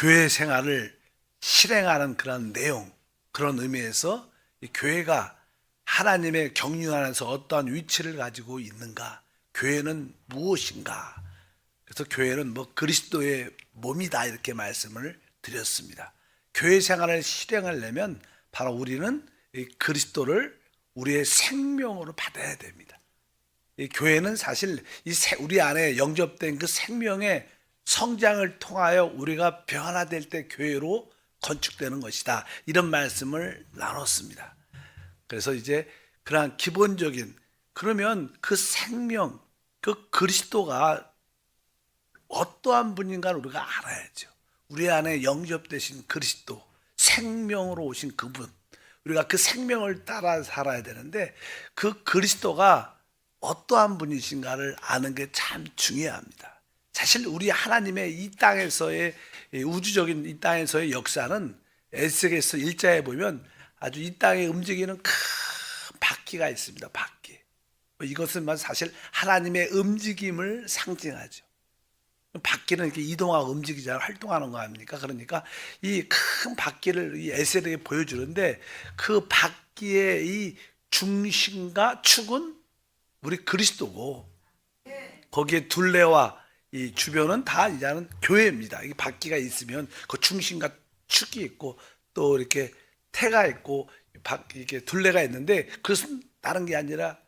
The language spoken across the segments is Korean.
교회 생활을 실행하는 그런 내용, 그런 의미에서 이 교회가 하나님의 경륜 안에서 어떠한 위치를 가지고 있는가, 교회는 무엇인가. 그래서 교회는 뭐 그리스도의 몸이다, 이렇게 말씀을 드렸습니다. 교회 생활을 실행하려면 바로 우리는 이 그리스도를 우리의 생명으로 받아야 됩니다. 이 교회는 사실 우리 안에 영접된 그 생명의 성장을 통하여 우리가 변화될 때 교회로 건축되는 것이다, 이런 말씀을 나눴습니다. 그래서 이제 그러한 기본적인, 그러면 그 생명, 그 그리스도가 어떠한 분인가를 우리가 알아야죠. 우리 안에 영접되신 그리스도, 생명으로 오신 그분, 우리가 그 생명을 따라 살아야 되는데 그 그리스도가 어떠한 분이신가를 아는 게 참 중요합니다. 사실 우리 하나님의 이 땅에서의 우주적인 이 땅에서의 역사는 에스겔서 1장에 보면 아주 이 땅에 움직이는 큰 바퀴가 있습니다. 바퀴. 이것은 사실 하나님의 움직임을 상징하죠. 바퀴는 이렇게 이동하고 움직이잖아요. 활동하는 거 아닙니까? 그러니까 이 큰 바퀴를 이 에스겔에게 보여주는데 그 바퀴의 이 중심과 축은 우리 그리스도고, 거기에 둘레와 이 주변은 다 이제는 교회입니다. 이 바퀴가 있으면 그 중심과 축이 있고 또 이렇게 태가 있고 이렇게 둘레가 있는데, 그것은 다른 게 아니라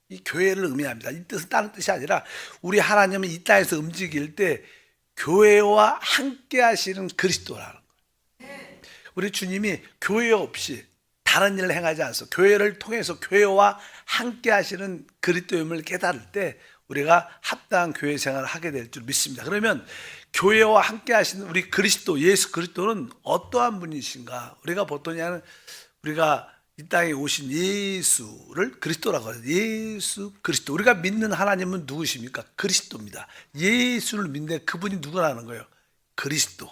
이 교회를 의미합니다. 이 뜻은 다른 뜻이 아니라 우리 하나님은 이 땅에서 움직일 때 교회와 함께 하시는 그리스도라는 거예요. 우리 주님이 교회 없이 다른 일을 행하지 않소. 교회를 통해서 교회와 함께 하시는 그리스도임을 깨달을 때 우리가 합당한 교회 생활을 하게 될 줄 믿습니다. 그러면 교회와 함께 하시는 우리 그리스도, 예수 그리스도는 어떠한 분이신가? 우리가 보통 우리가 이 땅에 오신 예수를 그리스도라고 하죠. 예수 그리스도. 우리가 믿는 하나님은 누구십니까? 그리스도입니다. 예수를 믿는데 그분이 누구라는 거예요? 그리스도.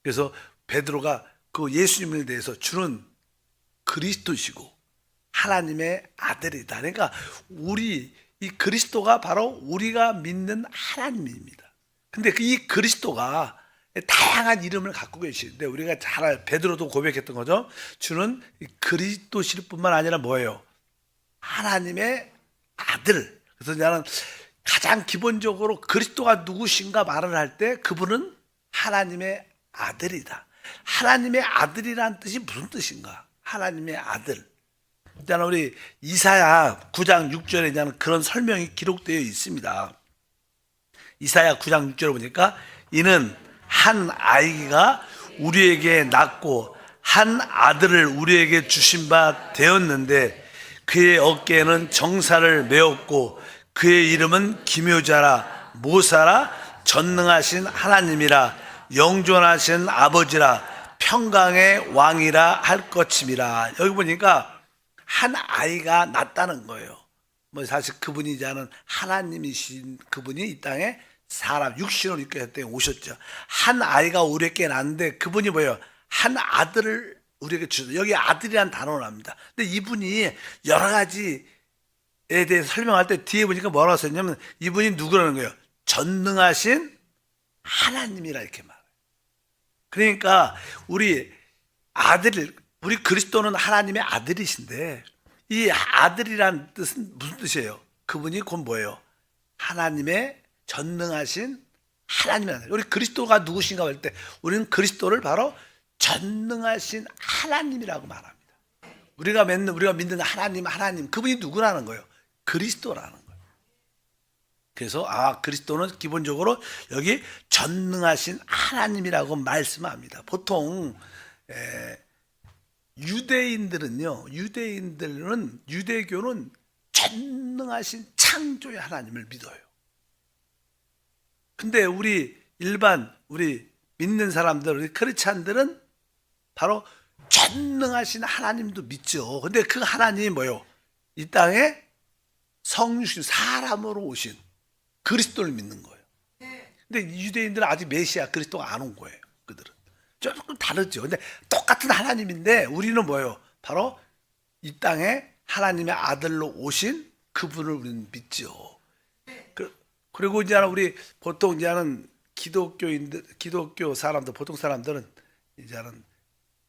그래서 베드로가 그 예수님에 대해서 주는 그리스도시고 하나님의 아들이다. 그러니까 이 그리스도가 바로 우리가 믿는 하나님입니다. 근데 이 그리스도가 다양한 이름을 갖고 계시는데 우리가 잘 베드로도 고백했던 거죠. 주는 그리스도실 뿐만 아니라 뭐예요? 하나님의 아들. 그래서 나는 가장 기본적으로 그리스도가 누구신가 말을 할 때 그분은 하나님의 아들이다. 하나님의 아들이란 뜻이 무슨 뜻인가? 하나님의 아들. 일단 우리 이사야 9장 6절에 그런 설명이 기록되어 있습니다. 이사야 9장 6절을 보니까 이는 한 아이가 우리에게 낳고 한 아들을 우리에게 주신 바 되었는데 그의 어깨에는 정사를 메었고 그의 이름은 기묘자라 모사라 전능하신 하나님이라 영존하신 아버지라 평강의 왕이라 할 것임이라. 여기 보니까 한 아이가 낳았다는 거예요. 사실 그분이 이제는 하나님이신 그분이 이 땅에 사람 육신으로 이끌때 오셨죠. 한 아이가 우리에게 낳는데 그분이 뭐예요? 한 아들을 우리에게 주셨어요. 여기 아들이란 단어를 합니다. 근데 이분이 여러 가지에 대해서 설명할 때 뒤에 보니까 뭐라고 썼냐면 이분이 누구라는 거예요? 전능하신 하나님이라 이렇게 말해요. 그러니까 우리 그리스도는 하나님의 아들이신데 이 아들이란 뜻은 무슨 뜻이에요? 그분이 곧 뭐예요? 하나님의 전능하신 하나님의 아들. 우리 그리스도가 누구신가 할 때 우리는 그리스도를 바로 전능하신 하나님이라고 말합니다. 우리가 믿는 하나님 그분이 누구라는 거예요? 그리스도라는 거예요. 그래서 그리스도는 기본적으로 여기 전능하신 하나님이라고 말씀합니다. 보통 유대교는 전능하신 창조의 하나님을 믿어요. 근데 우리 믿는 사람들, 우리 크리스찬들은 바로 전능하신 하나님도 믿죠. 근데 그 하나님이 뭐예요? 이 땅에 성육신 사람으로 오신 그리스도를 믿는 거예요. 근데 유대인들은 아직 메시아 그리스도가 안 온 거예요. 그들은 조금 다르죠. 근데 똑같은 하나님인데 우리는 뭐예요? 바로 이 땅에 하나님의 아들로 오신 그분을 우리는 믿죠. 그리고 이제는 우리 보통 이제는 기독교 사람들, 보통 사람들은 이제는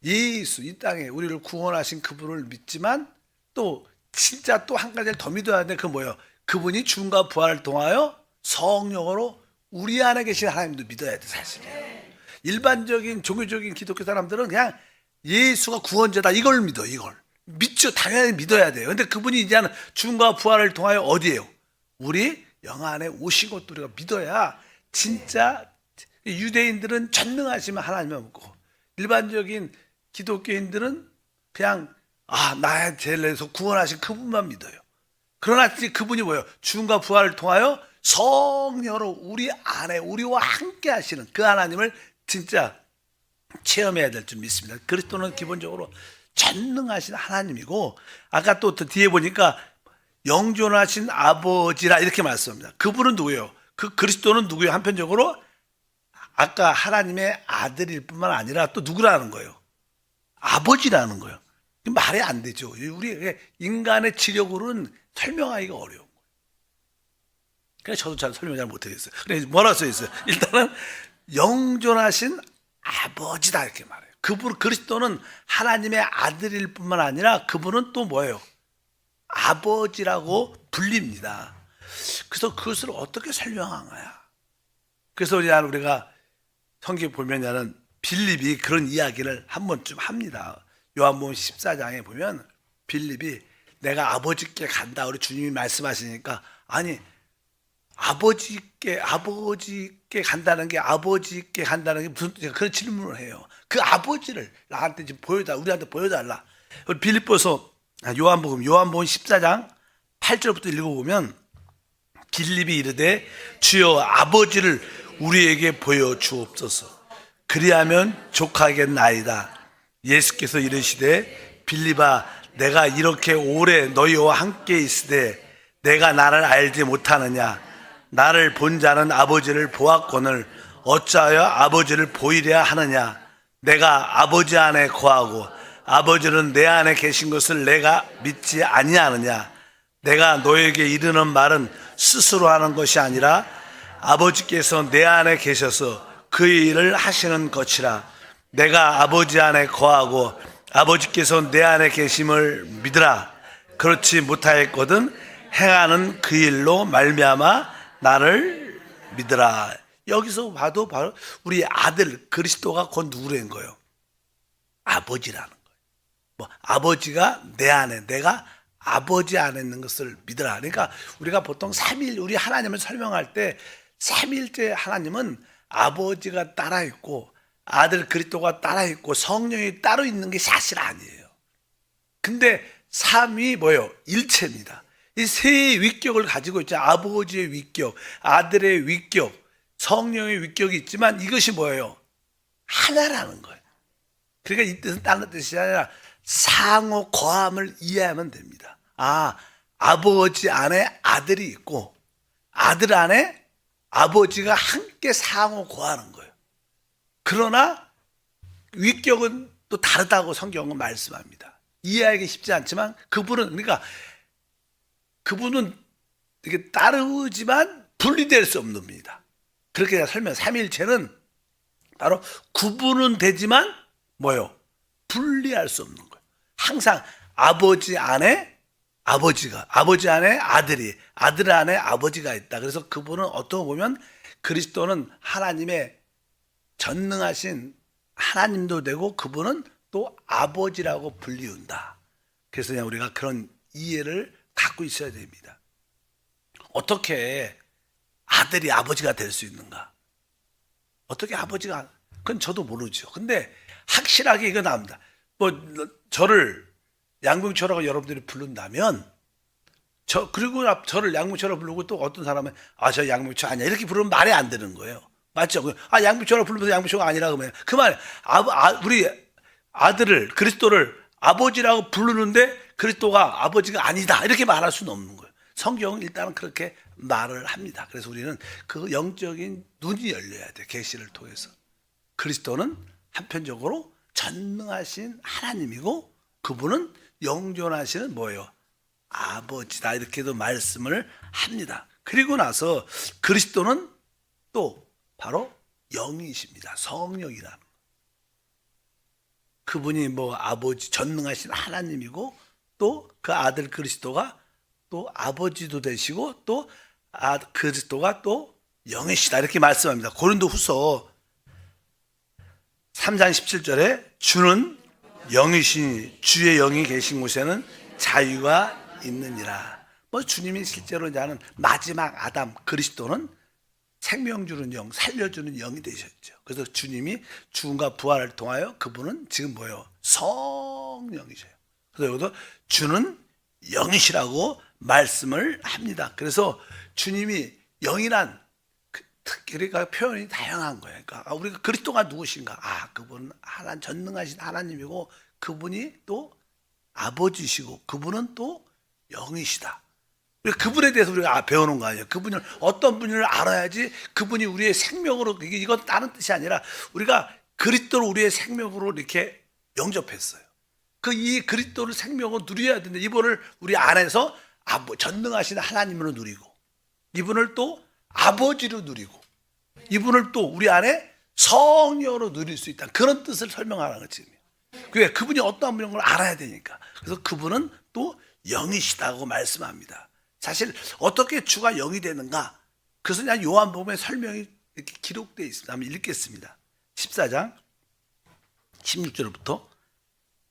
예수, 이 땅에 우리를 구원하신 그분을 믿지만 또 진짜 또 한 가지를 더 믿어야 하는데 그 뭐예요? 그분이 죽음과 부활을 통하여 성령으로 우리 안에 계신 하나님도 믿어야 돼, 사실. 일반적인 종교적인 기독교 사람들은 그냥 예수가 구원자다 이걸 믿어, 이걸. 믿죠. 당연히 믿어야 돼요. 근데 그분이 이제는 죽음과 부활을 통하여 어디에요? 우리 영 안에 오신 것도 우리가 믿어야 진짜. 유대인들은 전능하시면 하나님을 믿고 일반적인 기독교인들은 그냥 나의 죄를 내서 구원하신 그분만 믿어요. 그러나 그분이 뭐예요? 죽음과 부활을 통하여 성령으로 우리 안에 우리와 함께 하시는 그 하나님을 진짜 체험해야 될 줄 믿습니다. 그리스도는 기본적으로 전능하신 하나님이고, 아까 또 뒤에 보니까 영존하신 아버지라 이렇게 말씀합니다. 그분은 누구예요? 그 그리스도는 누구예요? 한편적으로 아까 하나님의 아들일 뿐만 아니라 또 누구라는 거예요? 아버지라는 거예요. 말이 안 되죠. 우리 인간의 지력으로는 설명하기가 어려운 거예요. 그래서 저도 잘 설명 잘 못하겠어요. 그래서 뭐라 써 있어요? 일단은 영존하신 아버지다 이렇게 말해요. 그분 그리스도는 하나님의 아들일 뿐만 아니라 그분은 또 뭐예요? 아버지라고 불립니다. 그래서 그것을 어떻게 설명한 거야? 그래서 우리가 성경 보면은 빌립이 그런 이야기를 한 번쯤 합니다. 요한복음 14장에 보면 빌립이 내가 아버지께 간다. 우리 주님이 말씀하시니까 아니 아버지께 간다는 게 무슨 뜻이야? 그런 질문을 해요. 그 아버지를 나한테 지금 우리한테 보여달라. 빌립보서 요한복음 14장 8절부터 읽어보면 빌립이 이르되 주여 아버지를 우리에게 보여주옵소서. 그리하면 족하겠나이다. 예수께서 이르시되 빌립아 내가 이렇게 오래 너희와 함께 있으되 내가 나를 알지 못하느냐? 나를 본 자는 아버지를 보았거늘 어찌하여 아버지를 보이려 하느냐? 내가 아버지 안에 거하고 아버지는 내 안에 계신 것을 내가 믿지 아니하느냐? 내가 너에게 이르는 말은 스스로 하는 것이 아니라 아버지께서 내 안에 계셔서 그 일을 하시는 것이라. 내가 아버지 안에 거하고 아버지께서 내 안에 계심을 믿으라. 그렇지 못하였거든 행하는 그 일로 말미암아 나를 믿으라. 여기서 봐도 바로 우리 아들 그리스도가 곧 누구라는 거예요? 아버지라는 거예요. 뭐 아버지가 내 안에, 내가 아버지 안에 있는 것을 믿으라. 그러니까 우리가 보통 우리 하나님을 설명할 때 삼일째 하나님은 아버지가 따라 있고 아들 그리스도가 따라 있고 성령이 따로 있는 게 사실 아니에요. 근데 삼위 뭐예요? 일체입니다. 이 세 위격을 가지고 있죠. 아버지의 위격, 아들의 위격, 성령의 위격이 있지만 이것이 뭐예요? 하나라는 거예요. 그러니까 이 뜻은 다른 뜻이 아니라 상호 거함을 이해하면 됩니다. 아버지 안에 아들이 있고 아들 안에 아버지가 함께 상호 거하는 거예요. 그러나 위격은 또 다르다고 성경은 말씀합니다. 이해하기 쉽지 않지만 그분은 이렇게 따르지만 분리될 수 없는 분이다. 그렇게 설명. 삼일체는 바로 구분은 되지만 뭐요? 분리할 수 없는 거예요. 항상 아버지 안에 아버지 안에 아들이, 아들 안에 아버지가 있다. 그래서 그분은 어떻게 보면 그리스도는 하나님의 전능하신 하나님도 되고 그분은 또 아버지라고 불리운다. 그래서 그냥 우리가 그런 이해를 갖고 있어야 됩니다. 어떻게 아들이 아버지가 될 수 있는가? 어떻게 아버지가, 그건 저도 모르죠. 근데 확실하게 이거 나옵니다. 저를 양봉초라고 여러분들이 부른다면 그리고 저를 양봉초라고 부르고 또 어떤 사람은 저 양봉초 아니야 이렇게 부르면 말이 안 되는 거예요. 맞죠? 양봉초라고 부르면서 양봉초가 아니라 그러면 그 말 우리 아들을 그리스도를 아버지라고 부르는데 그리스도가 아버지가 아니다 이렇게 말할 수는 없는 거예요. 성경은 일단은 그렇게 말을 합니다. 그래서 우리는 그 영적인 눈이 열려야 돼. 계시를 통해서. 그리스도는 한편적으로 전능하신 하나님이고 그분은 영존하시는 뭐예요? 아버지다 이렇게도 말씀을 합니다. 그리고 나서 그리스도는 또 바로 영이십니다. 성령이라는. 그분이 뭐 아버지 전능하신 하나님이고 또 그 아들 그리스도가 또 아버지도 되시고 또 그리스도가 또 영이시다 이렇게 말씀합니다. 고린도후서 3장 17절에 주는 영이시니 주의 영이 계신 곳에는 자유가 있느니라. 뭐 주님이 실제로 이제는 마지막 아담 그리스도는 생명 주는 영, 살려주는 영이 되셨죠. 그래서 주님이 죽음과 부활을 통하여 그분은 지금 뭐예요? 성령이셔요. 그래서 여기서 주는 영이시라고 말씀을 합니다. 그래서 주님이 영이란 그러니까 표현이 다양한 거예요. 그러니까 우리가 그리스도가 누구신가? 그분은 하나님 전능하신 하나님이고 그분이 또 아버지시고 그분은 또 영이시다. 그분에 대해서 우리가 배우는 거 아니에요. 그분을 어떤 분을 알아야지 그분이 우리의 생명으로 이건 다른 뜻이 아니라 우리가 그리스도를 우리의 생명으로 이렇게 영접했어요. 이 그리스도를 생명으로 누려야 되는데 이분을 우리 안에서 전능하신 하나님으로 누리고 이분을 또 아버지로 누리고 이분을 또 우리 안에 성령으로 누릴 수 있다. 그런 뜻을 설명하는 거지. 왜? 그분이 어떠한 분인 걸 알아야 되니까. 그래서 그분은 또 영이시다고 말씀합니다. 사실 어떻게 주가 영이 되는가? 그것은 그냥 요한복음의 설명이 이렇게 기록되어 있습니다. 한번 읽겠습니다. 14장 16절부터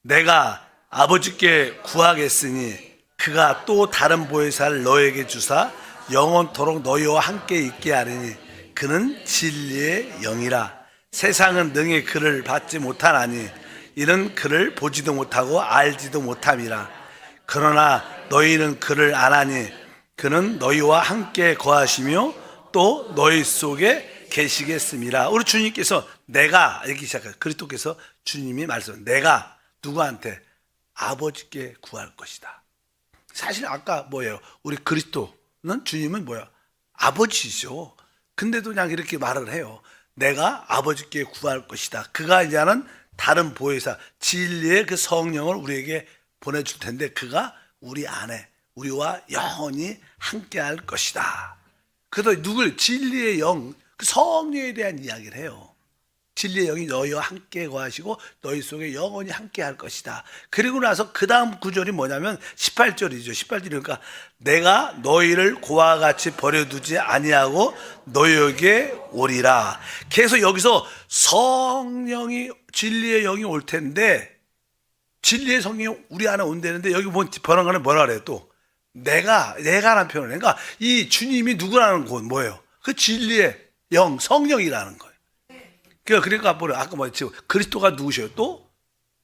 내가 아버지께 구하겠으니 그가 또 다른 보혜사를 너에게 주사 영원토록 너희와 함께 있게 하리니 그는 진리의 영이라. 세상은 능히 그를 받지 못하나니 이는 그를 보지도 못하고 알지도 못함이라. 그러나 너희는 그를 아나니 그는 너희와 함께 거하시며 또 너희 속에 계시겠음이라. 우리 주님께서 내가 이렇게 시작해요. 그리스도께서 주님이 말씀 내가 누구한테? 아버지께 구할 것이다. 사실 아까 뭐예요? 우리 그리스도는 주님은 뭐야? 아버지시죠. 근데도 그냥 이렇게 말을 해요. 내가 아버지께 구할 것이다. 그가 이제는 다른 보혜사 진리의 그 성령을 우리에게 보내줄 텐데 그가 우리 안에 우리와 영원히 함께 할 것이다. 그래서 누굴? 진리의 영, 그 성령에 대한 이야기를 해요. 진리의 영이 너희와 함께 거하시고 너희 속에 영원히 함께 할 것이다. 그리고 나서 그 다음 구절이 뭐냐면 18절이죠. 18절이니까 내가 너희를 고와 같이 버려두지 아니하고 너희에게 오리라. 계속 여기서 성령이 진리의 영이 올 텐데 진리의 성령이 우리 안에 온다는데 여기 보면 번역가는 뭐라 그래요? 또 내가라는 표현을 해요. 그러니까 이 주님이 누구라는 건 뭐예요? 그 진리의 영, 성령이라는 거예요. 그러니까 아까 뭐였지? 그리스도가 누구셔요? 또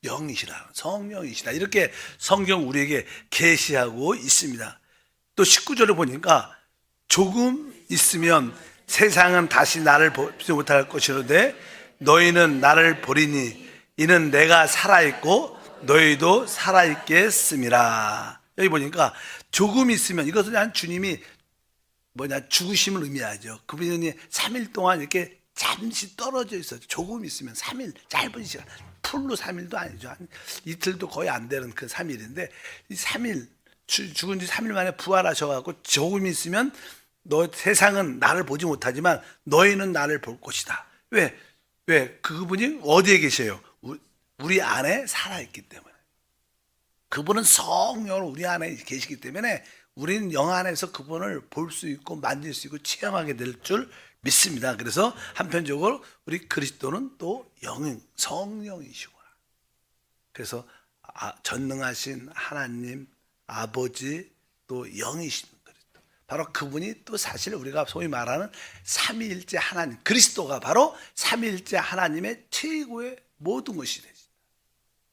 영이시라, 성령이시다. 이렇게 성경 우리에게 계시하고 있습니다. 또 19절을 보니까 조금 있으면 세상은 다시 나를 보지 못할 것이로되 너희는 나를 보리니 이는 내가 살아있고 너희도 살아있겠음이라. 여기 보니까 조금 있으면 이것은 그냥 주님이 죽으심을 의미하죠. 그분이 3일 동안 이렇게 잠시 떨어져 있어요. 조금 있으면 3일, 짧은 시간, 풀로 3일도 아니죠. 한 이틀도 거의 안 되는 그 3일인데 이 3일, 죽은 지 3일 만에 부활하셔가지고 조금 있으면 세상은 나를 보지 못하지만 너희는 나를 볼 것이다. 왜? 그분이 어디에 계셔요? 우리 안에 살아있기 때문에. 그분은 성령으로 우리 안에 계시기 때문에 우리는 영 안에서 그분을 볼 수 있고 만질 수 있고 체험하게 될 줄 믿습니다. 그래서 한편적으로 우리 그리스도는 또 성령이시구나. 그래서 전능하신 하나님 아버지 또 영이신 그리스도. 바로 그분이 또 사실 우리가 소위 말하는 삼위일체 하나님 그리스도가 바로 삼위일체 하나님의 최고의 모든 것이 되십니다.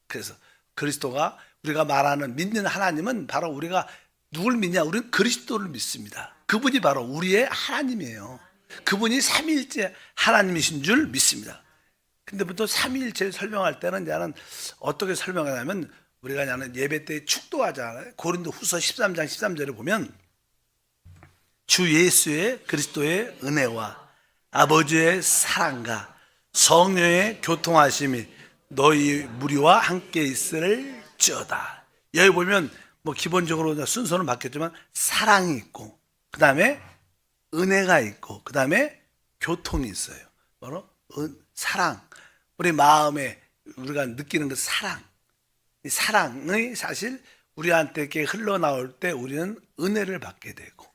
그래서 그리스도가 우리가 말하는 믿는 하나님은 바로 우리가 누굴 믿냐? 우리는 그리스도를 믿습니다. 그분이 바로 우리의 하나님이에요. 그분이 삼위일체 하나님이신 줄 믿습니다. 근데 보통 삼위일체를 설명할 때는 나는 어떻게 설명하냐면 우리가 나는 예배 때 축도하잖아요. 고린도후서 13장 13절에 보면 주 예수의 그리스도의 은혜와 아버지의 사랑과 성령의 교통하심이 너희 무리와 함께 있을지어다. 여기 보면 뭐 기본적으로 순서는 바뀌었지만 사랑이 있고 그 다음에 은혜가 있고 그 다음에 교통이 있어요. 바로 사랑. 우리 마음에 우리가 느끼는 그 사랑. 이 사랑이 사실 우리한테 이렇게 흘러나올 때 우리는 은혜를 받게 되고,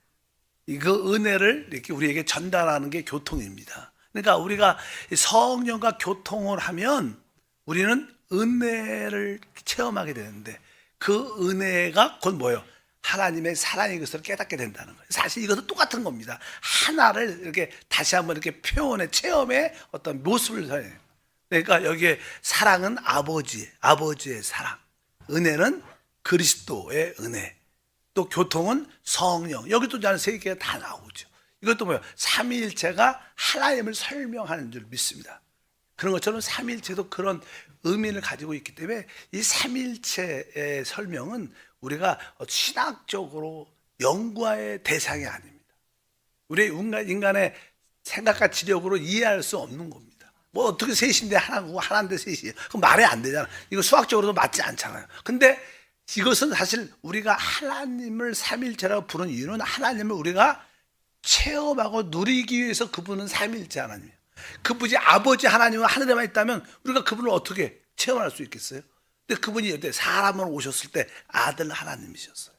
이그 은혜를 이렇게 우리에게 전달하는 게 교통입니다. 그러니까 우리가 성령과 교통을 하면 우리는 은혜를 체험하게 되는데, 그 은혜가 곧 뭐예요? 하나님의 사랑의 것을 깨닫게 된다는 거예요. 사실 이것도 똑같은 겁니다. 하나를 이렇게 다시 한번 이렇게 표현해, 체험의 어떤 모습을 설해요. 그러니까 여기에 사랑은 아버지의 사랑, 은혜는 그리스도의 은혜, 또 교통은 성령. 여기도 저는 세 개가 다 나오죠. 이것도 뭐예요? 삼위일체가 하나님을 설명하는 줄 믿습니다. 그런 것처럼 삼위일체도 그런 의미를 가지고 있기 때문에 이 삼위일체의 설명은 우리가 신학적으로 연구의 대상이 아닙니다. 우리 인간의 생각과 지력으로 이해할 수 없는 겁니다. 뭐 어떻게 셋인데 하나고 하나인데 셋이에요? 그럼 말이 안 되잖아. 이거 수학적으로도 맞지 않잖아요. 근데 이것은 사실 우리가 하나님을 삼일체라고 부르는 이유는 하나님을 우리가 체험하고 누리기 위해서 그분은 삼일체 하나님이에요. 그분이 아버지 하나님은 하늘에만 있다면 우리가 그분을 어떻게 체험할 수 있겠어요? 근데 그분이 사람으로 오셨을 때 아들 하나님이셨어요.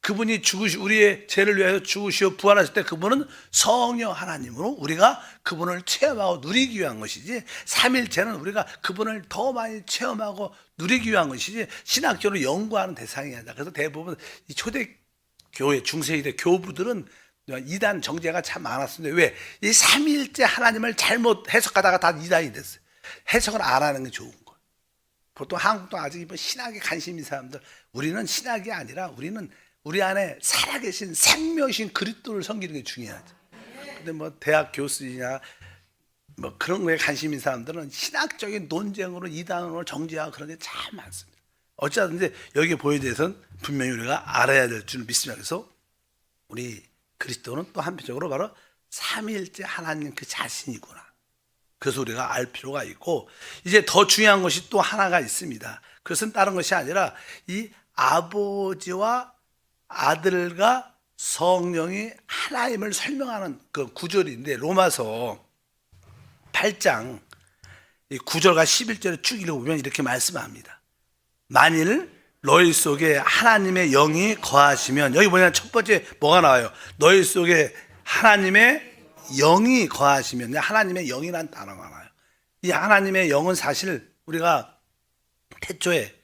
그분이 우리의 죄를 위해서 죽으시어 부활하실 때 그분은 성령 하나님으로 우리가 그분을 체험하고 누리기 위한 것이지, 삼일체는 우리가 그분을 더 많이 체험하고 누리기 위한 것이지 신학적으로 연구하는 대상이 아니다. 그래서 대부분 이 초대교회 중세시대 교부들은 이단 정제가 참 많았습니다. 왜? 이 삼일체 하나님을 잘못 해석하다가 다 이단이 됐어요. 해석을 안 하는 게 좋은 거예요. 보통 한국도 아직 신학에 관심 있는 사람들, 우리는 신학이 아니라 우리는 우리 안에 살아계신 생명이신 그리스도를 섬기는 게 중요하죠. 근데 뭐 대학 교수이냐 뭐 그런 거에 관심 있는 사람들은 신학적인 논쟁으로 이단으로 정죄하고 그런 게 참 많습니다. 어쩌든지 여기 보여에 대해서는 분명히 우리가 알아야 될 줄 믿습니다. 그래서 우리 그리스도는 또 한편적으로 바로 삼위일체 하나님 그 자신이구나. 그래서 우리가 알 필요가 있고, 이제 더 중요한 것이 또 하나가 있습니다. 그것은 다른 것이 아니라 이 아버지와 아들과 성령이 하나님을 설명하는 그 구절인데, 로마서 8장 9절과 11절에 쭉 읽어보면 이렇게 말씀합니다. 만일 너희 속에 하나님의 영이 거하시면, 여기 뭐냐, 첫 번째 뭐가 나와요? 너희 속에 하나님의 영이 거하시면, 하나님의 영이라는 단어가 나와요. 이 하나님의 영은 사실 우리가 태초에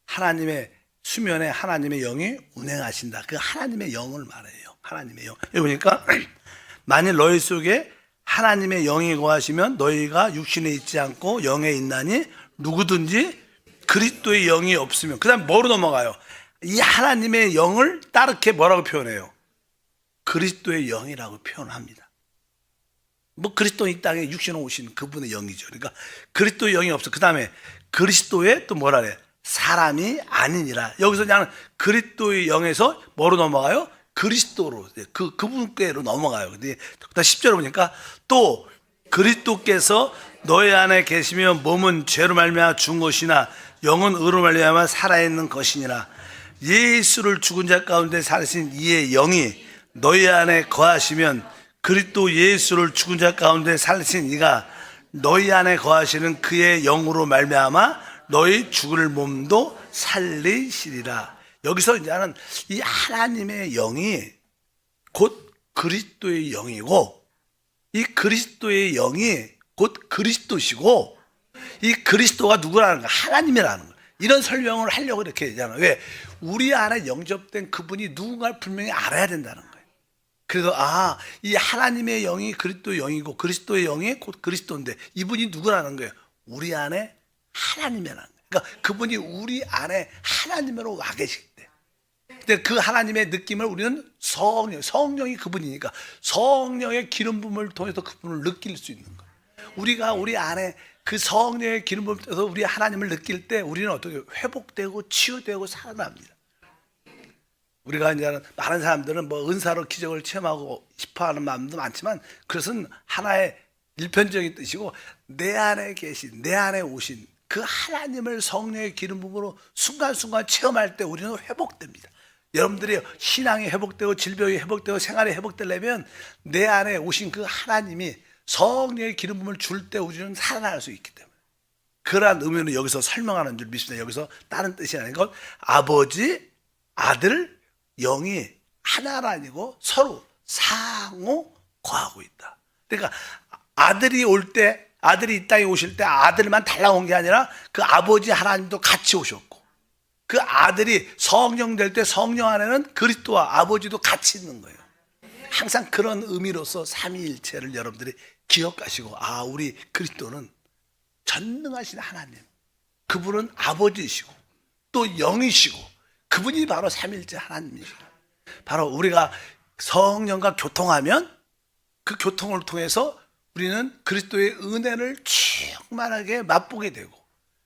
하나님의 수면에 하나님의 영이 운행하신다. 그 하나님의 영을 말해요. 하나님의 영. 여기 보니까 만일 너희 속에 하나님의 영이 거하시면 너희가 육신에 있지 않고 영에 있나니 누구든지 그리스도의 영이 없으면, 그 다음 뭐로 넘어가요? 이 하나님의 영을 따르게 뭐라고 표현해요? 그리스도의 영이라고 표현합니다. 뭐 그리스도 이 땅에 육신으로 오신 그분의 영이죠. 그러니까 그리스도의 영이 없어. 그 다음에 그리스도의 또 뭐라 그래? 사람이 아니니라. 여기서 그냥 그리스도의 영에서 뭐로 넘어가요? 그리스도로, 그분께로 넘어가요. 근데 10절에 보니까 또 그리스도께서 너희 안에 계시면 몸은 죄로 말미암아 죽은 것이나 영은 의로 말미암아 살아있는 것이니라. 예수를 죽은 자 가운데 살으신 이의 영이 너희 안에 거하시면 그리스도 예수를 죽은 자 가운데 살으신 이가 너희 안에 거하시는 그의 영으로 말미암아 너희 죽을 몸도 살리시리라. 여기서 이제는 이 하나님의 영이 곧 그리스도의 영이고, 이 그리스도의 영이 곧 그리스도시고, 이 그리스도가 누구라는 거야? 하나님이라는 거야. 이런 설명을 하려고 이렇게 얘기하잖아요. 왜? 우리 안에 영접된 그분이 누군가를 분명히 알아야 된다는 거예요. 그래서 이 하나님의 영이 그리스도의 영이고 그리스도의 영이 곧 그리스도인데 이분이 누구라는 거예요? 우리 안에 하나님이라는 거예요. 그러니까 그분이 우리 안에 하나님으로 와 계실 때, 근데 그 하나님의 느낌을 우리는 성령이 그분이니까 성령의 기름 부음을 통해서 그분을 느낄 수 있는 거예요. 우리가 우리 안에 그 성령의 기름 부음을 통해서 우리 하나님을 느낄 때 우리는 어떻게 회복되고 치유되고 살아납니다. 우리가 이제 많은 사람들은 뭐 은사로 기적을 체험하고 싶어하는 마음도 많지만 그것은 하나의 일편적인 뜻이고, 내 안에 계신, 내 안에 오신 그 하나님을 성령의 기름 부음으로 순간순간 체험할 때 우리는 회복됩니다. 여러분들이 신앙이 회복되고 질병이 회복되고 생활이 회복되려면 내 안에 오신 그 하나님이 성령의 기름 부음을 줄 때 우리는 살아날 수 있기 때문에, 그러한 의미로 여기서 설명하는 줄 믿습니다. 여기서 다른 뜻이 아니고 아버지, 아들, 영이 하나라니고 서로 상호 거하고 있다. 그러니까 아들이 올 때, 아들이 이 땅에 오실 때 아들만 달라온 게 아니라 그 아버지 하나님도 같이 오셨고, 그 아들이 성령 될 때 성령 안에는 그리스도와 아버지도 같이 있는 거예요. 항상 그런 의미로서 삼위일체를 여러분들이 기억하시고, 아, 우리 그리스도는 전능하신 하나님, 그분은 아버지이시고 또 영이시고 그분이 바로 삼위일체 하나님이시고, 바로 우리가 성령과 교통하면 그 교통을 통해서 우리는 그리스도의 은혜를 충만하게 맛보게 되고,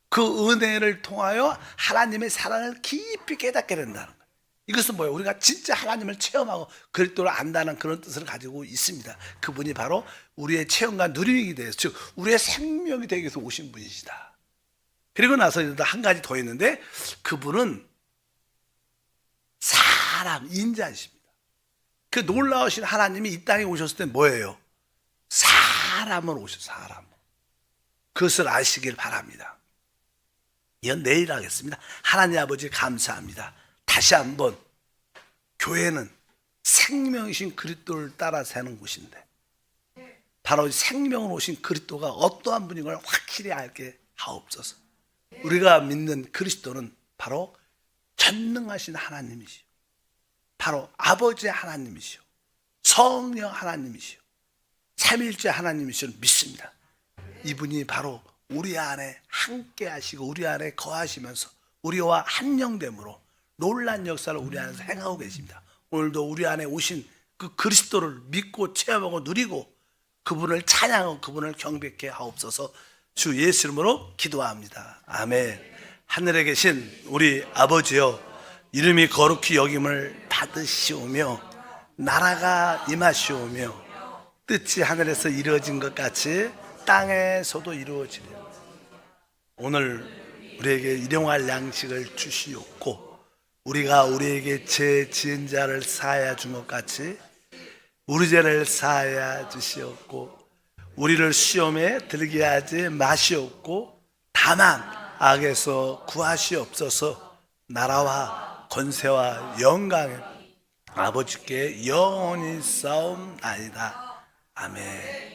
그 은혜를 통하여 하나님의 사랑을 깊이 깨닫게 된다는 거예요. 이것은 뭐예요? 우리가 진짜 하나님을 체험하고 그리스도를 안다는 그런 뜻을 가지고 있습니다. 그분이 바로 우리의 체험과 누림이 되어서, 즉 우리의 생명이 되기 위해서 오신 분이시다. 그리고 나서 한 가지 더 있는데, 그분은 사람, 인자이십니다. 그 놀라우신 하나님이 이 땅에 오셨을 때 뭐예요? 사람으로 오셨어요. 사람. 그것을 아시길 바랍니다. 이건 내일 하겠습니다. 하나님 아버지 감사합니다. 다시 한번, 교회는 생명이신 그리스도를 따라 사는 곳인데, 바로 생명으로 오신 그리스도가 어떠한 분인 걸 확실히 알게 하옵소서. 우리가 믿는 그리스도는 바로 전능하신 하나님이시오, 바로 아버지의 하나님이시오, 성령 하나님이시오, 삼위일체 하나님이시오 믿습니다. 이분이 바로 우리 안에 함께 하시고 우리 안에 거하시면서 우리와 한영됨으로 놀란 역사를 우리 안에서 행하고 계십니다. 오늘도 우리 안에 오신 그 그리스도를 믿고 체험하고 누리고 그분을 찬양하고 그분을 경배케 하옵소서. 주 예수 이름으로 기도합니다. 아멘. 하늘에 계신 우리 아버지여, 이름이 거룩히 여김을 받으시오며 나라가 임하시오며 뜻이 하늘에서 이루어진 것 같이 땅에서도 이루어지리라. 오늘 우리에게 일용할 양식을 주시옵고, 우리가 우리에게 죄 지은 자를 사하여 준 것 같이 우리 죄를 사하여 주시옵고, 우리를 시험에 들게 하지 마시옵고, 다만 악에서 구하시옵소서. 나라와 권세와 영광을 아버지께 영원히 싸움나이다. 아멘.